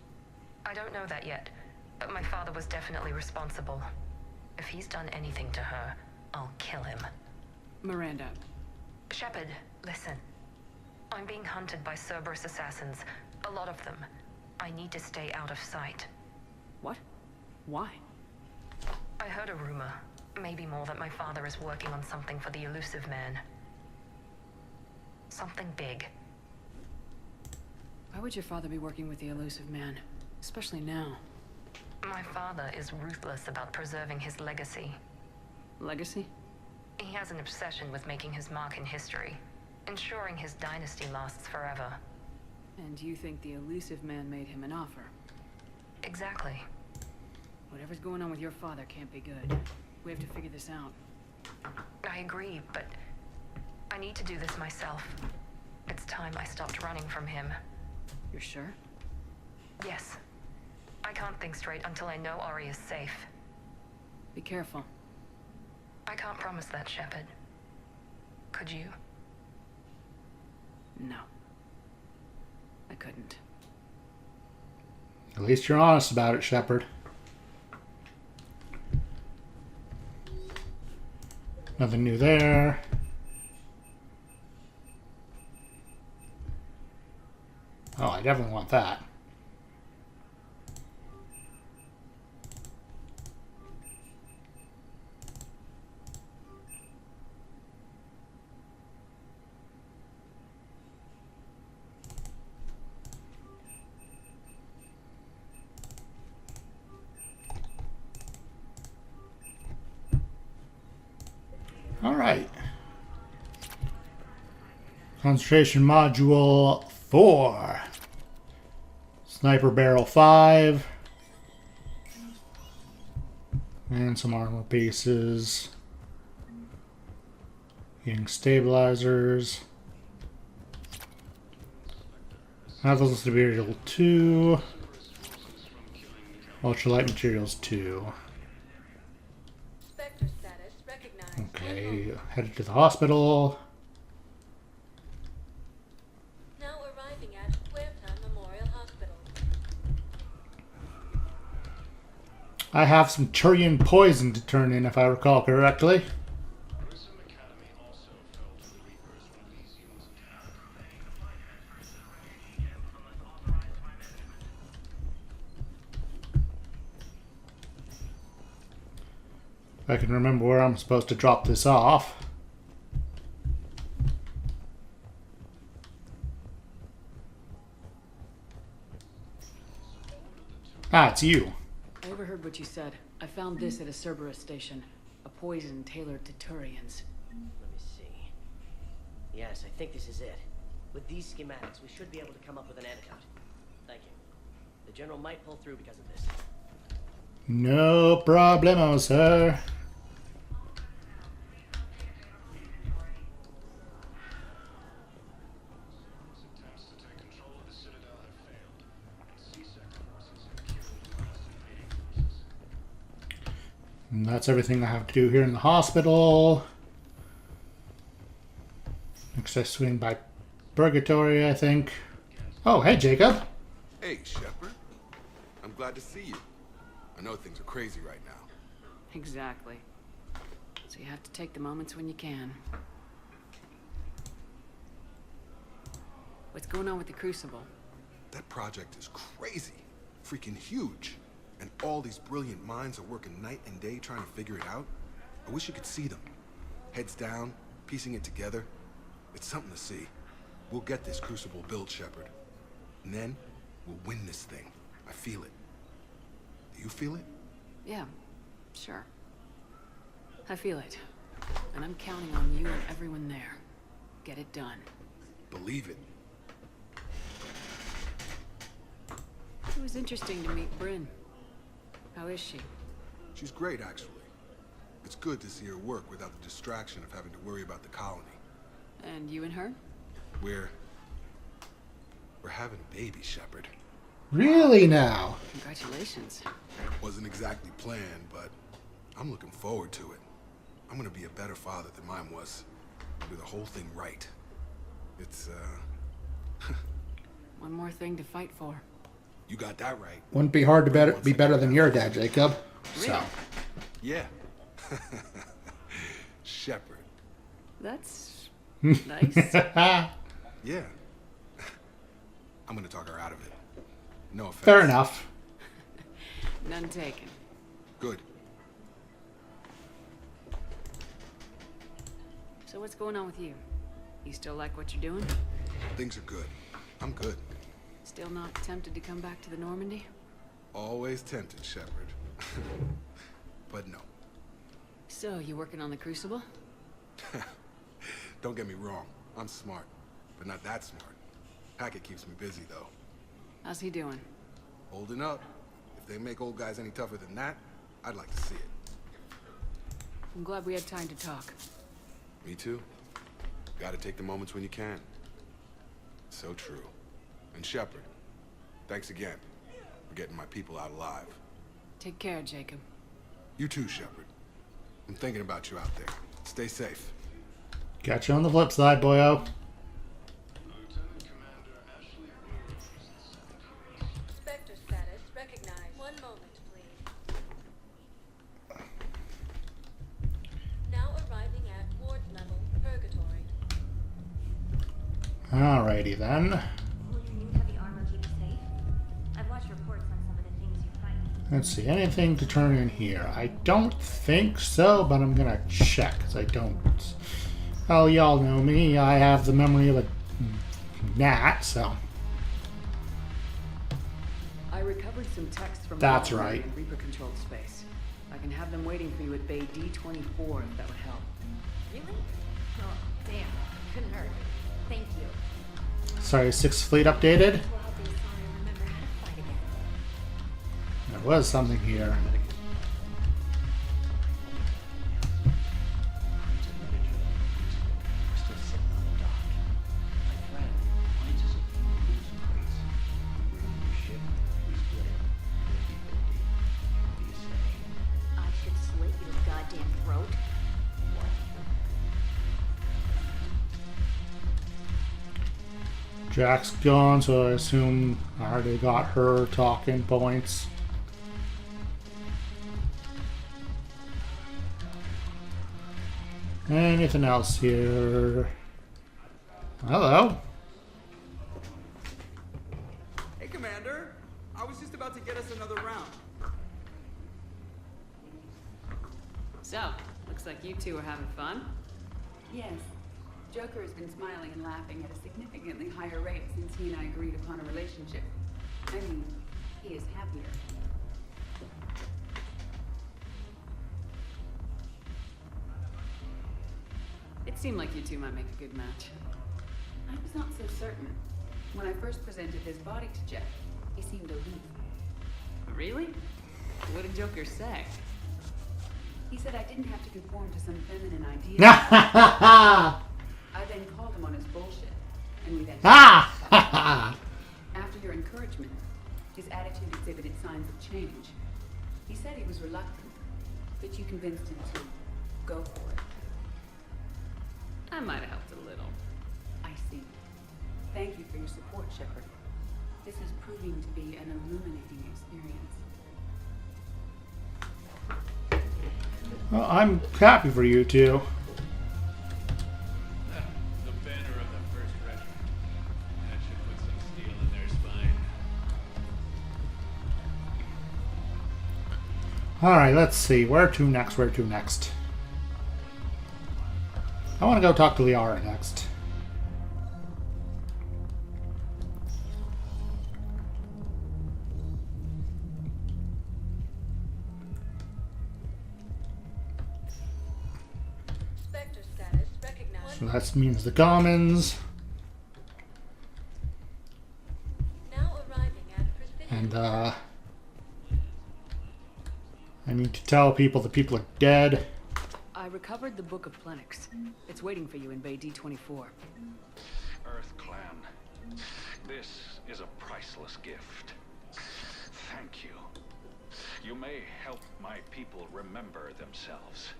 I don't know that yet, but my father was definitely responsible. If he's done anything to her, I'll kill him. Miranda. Shepard, listen. I'm being hunted by Cerberus assassins. A lot of them. I need to stay out of sight. What? Why? I heard a rumor, maybe more, that my father is working on something for the Elusive Man. Something big. Why would your father be working with the Elusive Man? Especially now. My father is ruthless about preserving his legacy. Legacy? He has an obsession with making his mark in history, ensuring his dynasty lasts forever. And you think the Elusive Man made him an offer? Exactly. Whatever's going on with your father can't be good. We have to figure this out. I agree, but I need to do this myself. It's time I stopped running from him. You're sure? Yes. I can't think straight until I know Ori is safe. Be careful. I can't promise that, Shepard. Could you? No. I couldn't. At least you're honest about it, Shepard. Nothing new there. Oh, I definitely want that. All right. Concentration module 4. Sniper barrel 5. And some armor pieces. Heating stabilizers. Metals material 2. Ultralight materials 2. Okay, headed to the hospital. Now arriving at Huerta Memorial Hospital. I have some Turian poison to turn in, if I recall correctly. I can remember where I'm supposed to drop this off. Ah, it's you. I overheard what you said. I found this at a Cerberus station. A poison tailored to Turians. Let me see. Yes, I think this is it. With these schematics, we should be able to come up with an antidote. Thank you. The General might pull through because of this. No problemo, sir. And that's everything I have to do here in the hospital. Next I swing by Purgatory, I think. Oh, hey, Jacob. Hey, Shepard. I'm glad to see you. I know things are crazy right now. Exactly. So you have to take the moments when you can. What's going on with the Crucible? That project is crazy. Freaking huge. And all these brilliant minds are working night and day trying to figure it out. I wish you could see them. Heads down, piecing it together. It's something to see. We'll get this Crucible built, Shepard. And then, we'll win this thing. I feel it. Do you feel it? Yeah, sure. I feel it. And I'm counting on you and everyone there. Get it done. Believe it. It was interesting to meet Bryn. How is she? She's great, actually. It's good to see her work without the distraction of having to worry about the colony. And you and her? We're having a baby, Shepard. Really now? Congratulations. Wasn't exactly planned, but I'm looking forward to it. I'm gonna be a better father than mine was. Do the whole thing right. It's, One more thing to fight for. You got that right. Wouldn't be hard to be better than your dad, Jacob. So. Yeah. Shepard. That's nice. Yeah. I'm gonna talk her out of it. No offense. Fair enough. None taken. Good. So what's going on with you? You still like what you're doing? Things are good. I'm good. Still not tempted to come back to the Normandy? Always tempted, Shepard. But no. So, you working on the Crucible? Don't get me wrong. I'm smart, but not that smart. Hackett keeps me busy, though. How's he doing? Holding up. If they make old guys any tougher than that, I'd like to see it. I'm glad we had time to talk. Me too. Gotta take the moments when you can. So true. And Shepard, thanks again for getting my people out alive. Take care, Jacob. You too, Shepard. I'm thinking about you out there. Stay safe. Got you on the flip side, boyo. Spectre status Alrighty then. Will your new heavy armor keep you safe? I've watched reports on some of the things you fight. Let's see, anything to turn in here? I don't think so, but I'm gonna check, because I don't. Oh, y'all know me. I have the memory of a gnat, so. I recovered some text from That's the right. Reaper controlled space. I can have them waiting for you at Bay D24 if that would help. Really? Oh, damn. Couldn't hurt. Thank you. Sorry, 6th Fleet updated. Well, I'll be sorry I remember how to fight again. There was something here. I should slit your goddamn throat. Jack's gone, so I assume I already got her talking points. Anything else here? Hello. Hey, Commander. I was just about to get us another round. So, looks like you two are having fun. Yes. Joker has been smiling and laughing at a significantly higher rate since he and I agreed upon a relationship. I mean, he is happier. It seemed like you two might make a good match. I was not so certain. When I first presented his body to Jeff, he seemed aloof. Really? What did Joker say? He said I didn't have to conform to some feminine idea. I then called him on his bullshit, and we then Ah! After your encouragement, his attitude exhibited signs of change. He said he was reluctant, but you convinced him to go for it. I might have helped a little. I see. Thank you for your support, Shepard. This is proving to be an illuminating experience. Well, I'm happy for you two. The banner of the 1st Regiment. That should put some steel in their spine. Alright, let's see. Where to next? Where to next? I want to go talk to Liara next. Spectre status recognized. So that means the Commons. Now arriving at precision. And, I need to tell people the people are dead. I recovered the Book of Plenix. It's waiting for you in Bay D24. Earth Clan, this is a priceless gift. Thank you. You may help my people remember themselves.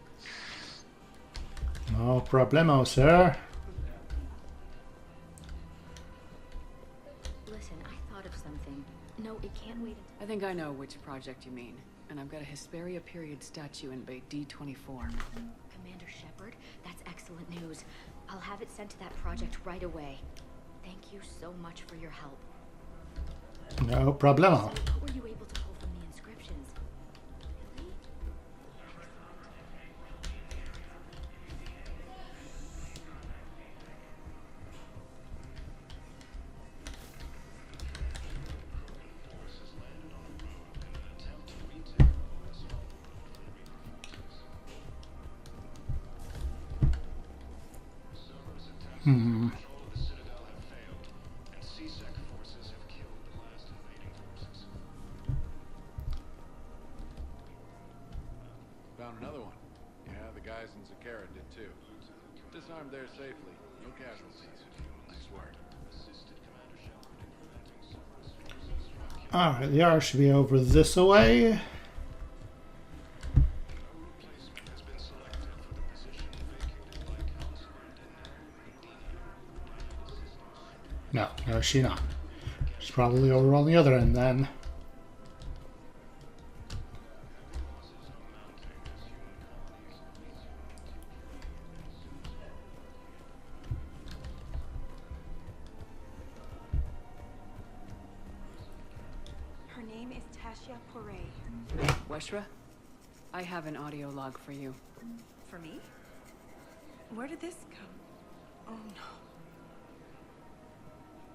No problemo, sir. Listen, I thought of something. No, it can't wait. I think I know which project you mean. And I've got a Hesperia period statue in Bay D24. Commander Shepard, that's excellent news. I'll have it sent to that project right away. Thank you so much for your help. No problemo. What were you able to pull from the inscriptions? Really? Hmm. Found another one. Yeah, the guys in Zakara did too. Disarmed there safely. No casualties. Nice work. Alright, the R should be over this way. No, she's not. She's probably over on the other end then. name is Tasha Porey. Weshra, I have an audio log for you. For me? Where did this come? Oh no.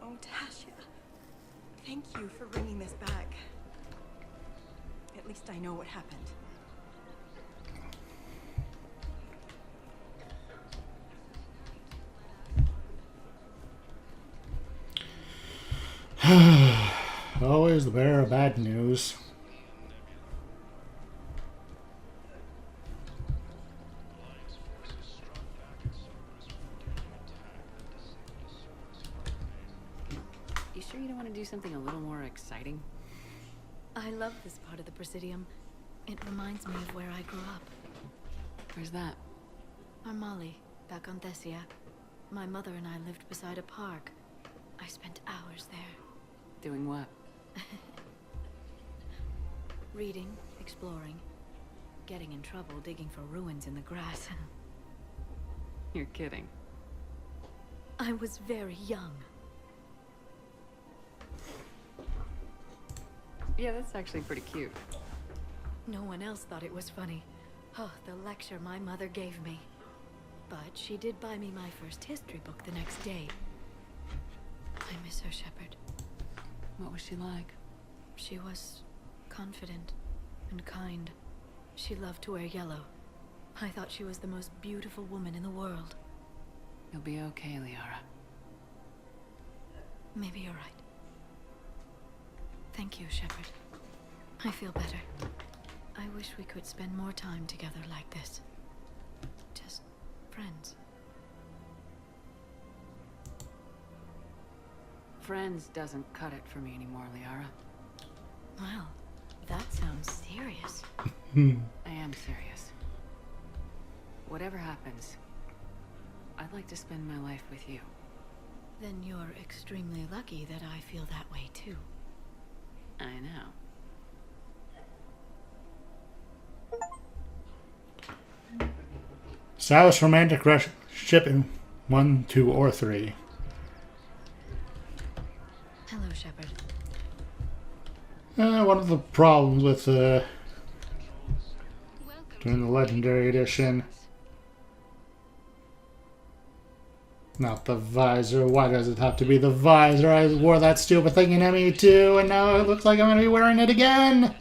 Oh, Tasha. Thank you for bringing this back. At least I know what happened. Always the bearer of bad news. You sure you don't want to do something a little more exciting? I love this part of the Presidium. It reminds me of where I grew up. Where's that? Armali, back on Thessia. My mother and I lived beside a park. I spent hours there. Doing what? Reading, exploring, getting in trouble digging for ruins in the grass. You're kidding. I was very young. Yeah, that's actually pretty cute. No one else thought it was funny. Oh, the lecture my mother gave me. But she did buy me my first history book the next day. I miss her, Shepard. What was she like? She was confident and kind. She loved to wear yellow. I thought she was the most beautiful woman in the world. You'll be okay, Liara. Maybe you're right. Thank you, Shepard. I feel better. I wish we could spend more time together like this. Just friends. Friends doesn't cut it for me anymore, Liara. Wow, that sounds serious. I am serious. Whatever happens, I'd like to spend my life with you. Then you're extremely lucky that I feel that way too. I know. Stylish romantic ship in 1, 2, or 3. Hello, Shepard. One of the problems with doing the Legendary Edition. Not the visor. Why does it have to be the visor? I wore that stupid thing in ME2 and now it looks like I'm going to be wearing it again.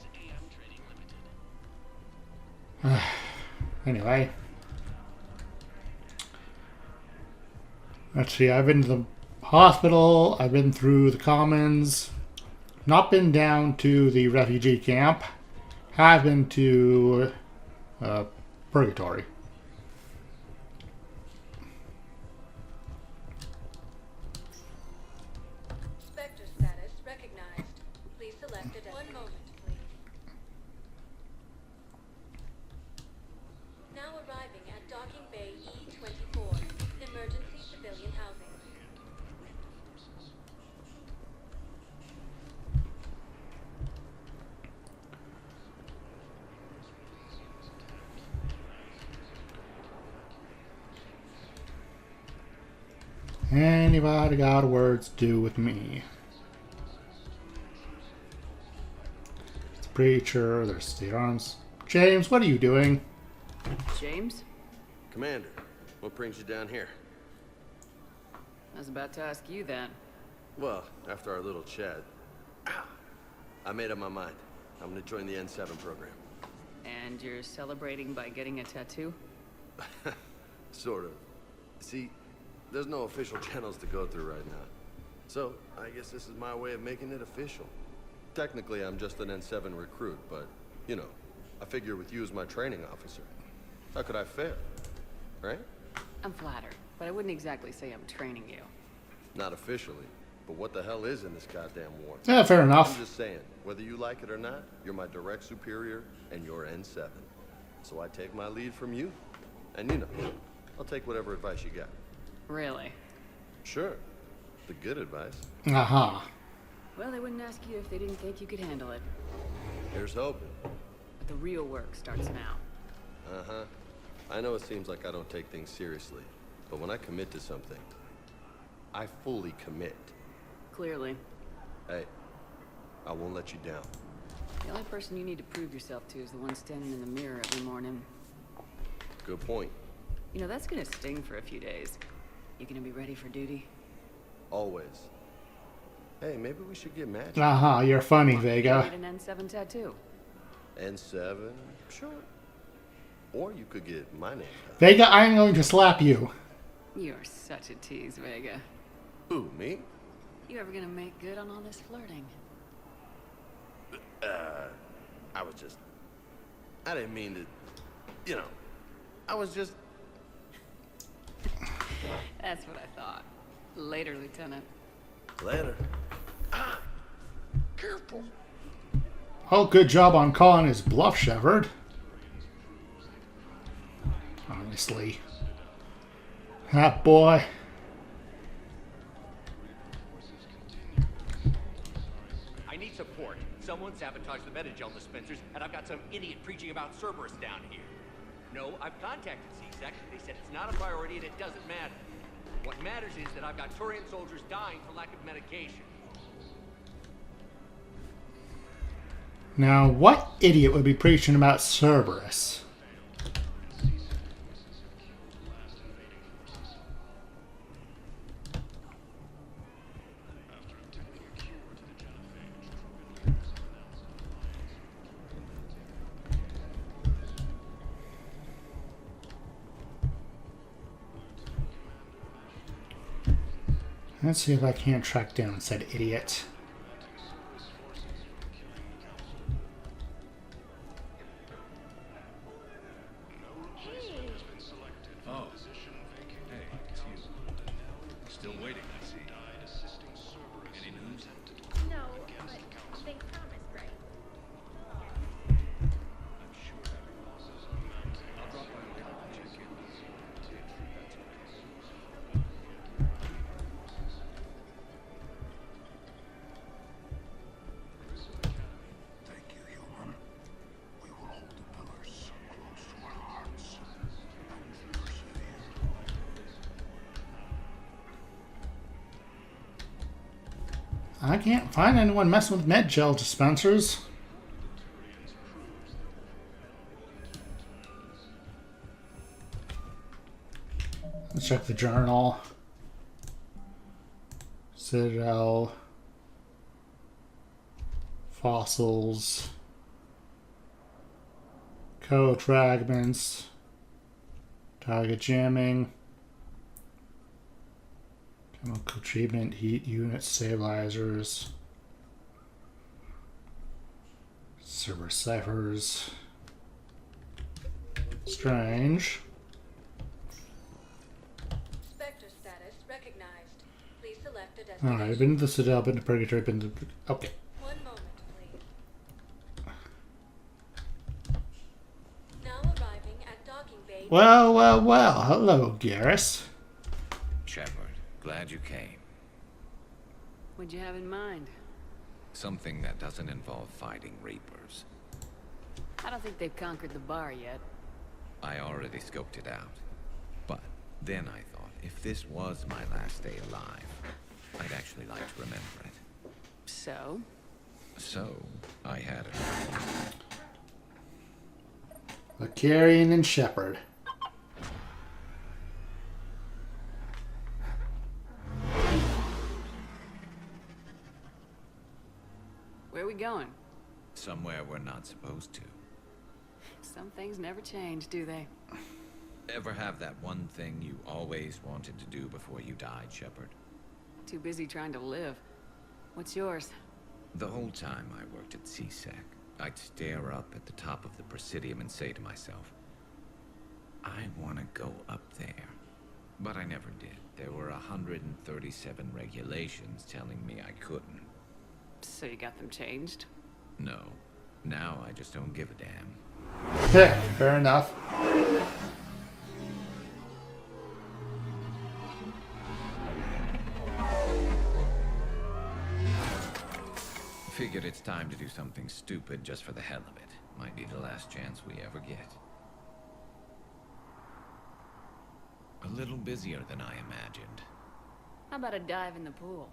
Anyway. Let's see. I've been to the hospital. I've been through the commons. Not been down to the refugee camp. Have been to Purgatory. Spectre status recognized. Please select a 1 moment, please. Now arriving at Docking Bay E-24, emergency civilian housing. Anybody got a word to do with me? It's Preacher, there's State Arms. James, what are you doing? James? Commander, what brings you down here? I was about to ask you that. Well, after our little chat, I made up my mind. I'm gonna join the N7 program. And you're celebrating by getting a tattoo? Sort of. See, there's no official channels to go through right now. So, I guess this is my way of making it official. Technically, I'm just an N7 recruit, but, you know, I figure with you as my training officer, how could I fail? Right? I'm flattered, but I wouldn't exactly say I'm training you. Not officially, but what the hell is in this goddamn war? Yeah, fair enough. I'm just saying, whether you like it or not, you're my direct superior, and you're N7. So I take my lead from you. And you know, I'll take whatever advice you got. Really? Sure. The good advice. Aha. Well, they wouldn't ask you if they didn't think you could handle it. Here's hoping. But the real work starts now. Uh-huh. I know it seems like I don't take things seriously, but when I commit to something, I fully commit. Clearly. Hey, I won't let you down. The only person you need to prove yourself to is the one standing in the mirror every morning. Good point. You know, that's gonna sting for a few days. You gonna be ready for duty? Always. Hey, maybe we should get matched. You're funny, Vega. Get an N7 tattoo. N7? Sure. Or you could get my name. Vega, I'm going to slap you. You're such a tease, Vega. Who, me? You ever gonna make good on all this flirting? I didn't mean to, you know, I was just... That's what I thought. Later, Lieutenant. Later. Ah! Careful. Oh, good job on calling his bluff, Shepard. Honestly. That boy. I need support. Someone sabotaged the Metagel dispensers, and I've got some idiot preaching about Cerberus down here. No, I've contacted CSEC. They said it's not a priority and it doesn't matter. What matters is that I've got Turian soldiers dying for lack of medication. Now, what idiot would be preaching about Cerberus? Let's see if I can't track down said idiot. Oh. Hey, it's you. Still waiting, I see. Any news? No, but they promised, right? I'll drop by later and check in. Thank you, human. We will hold the pillars close to our hearts and persevere. I can't find anyone messing with med gel dispensers. Let's check the journal. Citadel. Fossils. Code fragments. Target jamming. Chemical treatment, heat unit stabilizers. Server ciphers. Strange. Spectre status recognized. Please select a destination. Alright, been to the Citadel, been to Purgatory, been to... Okay. One moment, please. Now arriving at docking bay. Well, well, well. Hello, Garrus. Shepard, glad you came. What'd you have in mind? Something that doesn't involve fighting Reapers. I don't think they've conquered the bar yet. I already scoped it out. But then I thought, if this was my last day alive, I'd actually like to remember it. So? So, I had it. Vakarian and Shepard. Where are we going? Somewhere we're not supposed to. Some things never change, do they? Ever have that one thing you always wanted to do before you died, Shepard? Too busy trying to live. What's yours? The whole time I worked at CSEC, I'd stare up at the top of the Presidium and say to myself, I want to go up there. But I never did. There were 137 regulations telling me I couldn't. So you got them changed? No. Now I just don't give a damn. Fair enough. Figured it's time to do something stupid just for the hell of it. Might be the last chance we ever get. A little busier than I imagined. How about a dive in the pool?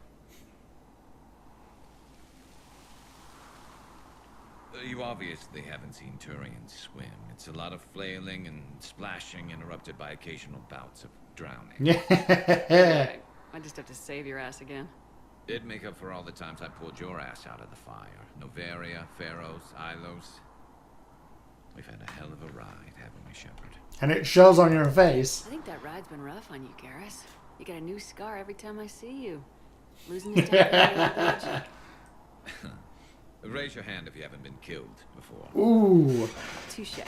You obviously haven't seen Turians swim. It's a lot of flailing and splashing, interrupted by occasional bouts of drowning. Yeah. I just have to save your ass again. It'd make up for all the times I pulled your ass out of the fire. Novaria, Pharos, Ilos. We've had a hell of a ride, haven't we, Shepard? And it shows on your face. I think that ride's been rough on you, Garrus. You get a new scar every time I see you. Losing the temper. Raise your hand if you haven't been killed before. Ooh. Touche.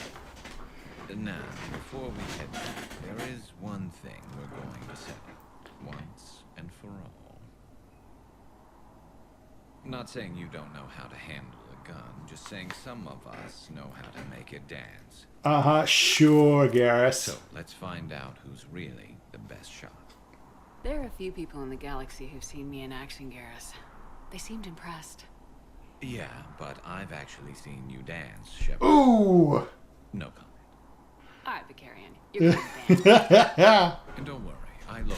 Now, before we head back, there is one thing we're going to settle. Once and for all. Not saying you don't know how to handle a gun, just saying some of us know how to make it dance. Uh-huh, sure, Garrus. So, let's find out who's really the best shot. There are a few people in the galaxy who've seen me in action, Garrus. They seemed impressed. Yeah, but I've actually seen you dance, Shepard. Ooh! No comment. All right, Vicarian. You're going to dance. And don't worry, I loaded in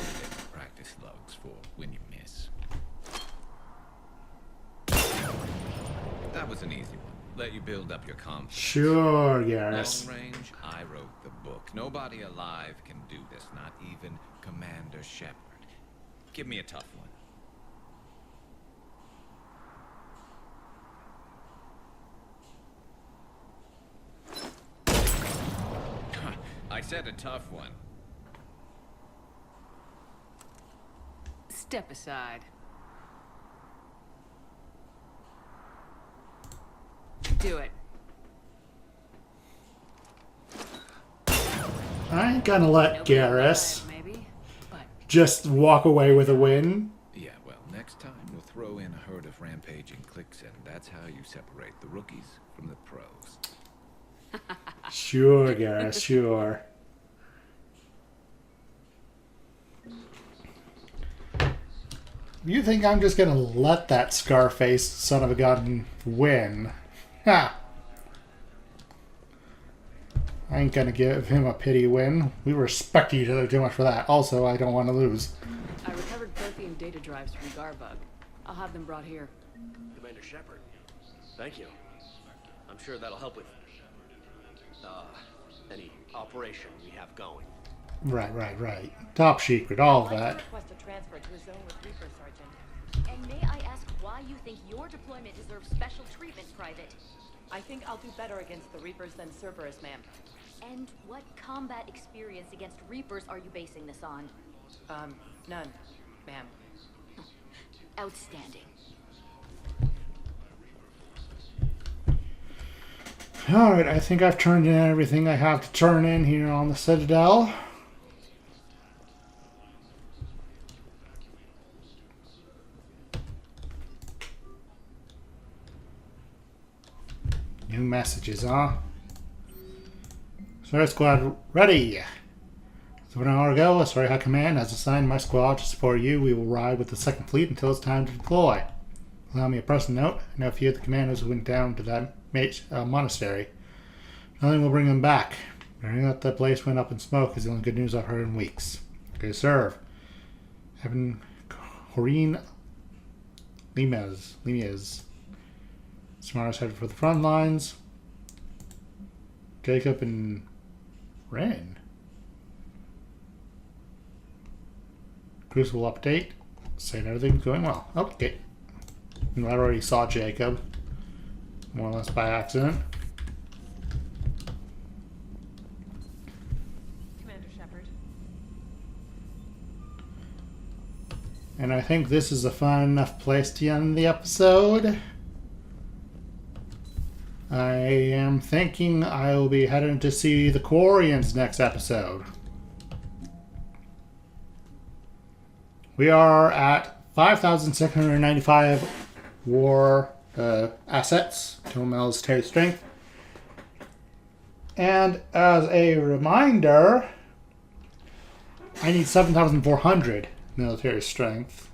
practice slugs for when you miss. That was an easy one. Let you build up your confidence. Sure, Garrus. Long range, I wrote the book. Nobody alive can do this, not even Commander Shepard. Give me a tough one. I said a tough one. Step aside. Do it. I ain't gonna let Garrus just walk away with a win. Yeah, well, next time we'll throw in a herd of rampaging cliques, and that's how you separate the rookies from the pros. Sure, Garrus, sure. You think I'm just gonna let that Scarface son of a gun win? Ha! I ain't gonna give him a pity win. We respect each other too much for that. Also, I don't want to lose. I recovered Prothean data drives from Garbug. I'll have them brought here. Commander Shepard, thank you. I'm sure that'll help with any operation we have going. Right. Top secret, all of that. Request a transfer to a zone with Reaper, Sergeant. And may I ask why you think your deployment deserves special treatment, Private? I think I'll do better against the Reapers than Cerberus, ma'am. And what combat experience against Reapers are you basing this on? None, ma'am. Outstanding. Alright, I think I've turned in everything I have to turn in here on the Citadel. New messages, huh? Survey squad ready! So an hour ago, Australia High Command has assigned my squad to support you. We will ride with the 2nd Fleet until it's time to deploy. Allow me a personal note. I know a few of the commanders who went down to that monastery. Nothing will bring them back. Hearing that the place went up in smoke is the only good news I've heard in weeks. Okay, serve. Evan Corrine Limes. Smartest headed for the front lines. Jacob and Ren. Crucible update. Saying everything's going well. Okay. I already saw Jacob. More or less by accident. Commander Shepard. And I think this is a fine enough place to end the episode. I am thinking I will be heading to see the Quarians next episode. We are at 5,695 war assets to military strength. And as a reminder, I need 7,400 military strength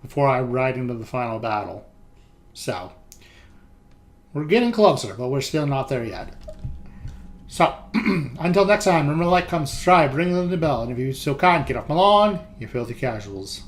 before I ride into the final battle. So, we're getting closer, but we're still not there yet. So, until next time, remember to like, comment, subscribe, ring the bell, and if you're so kind, get off my lawn, you filthy casuals.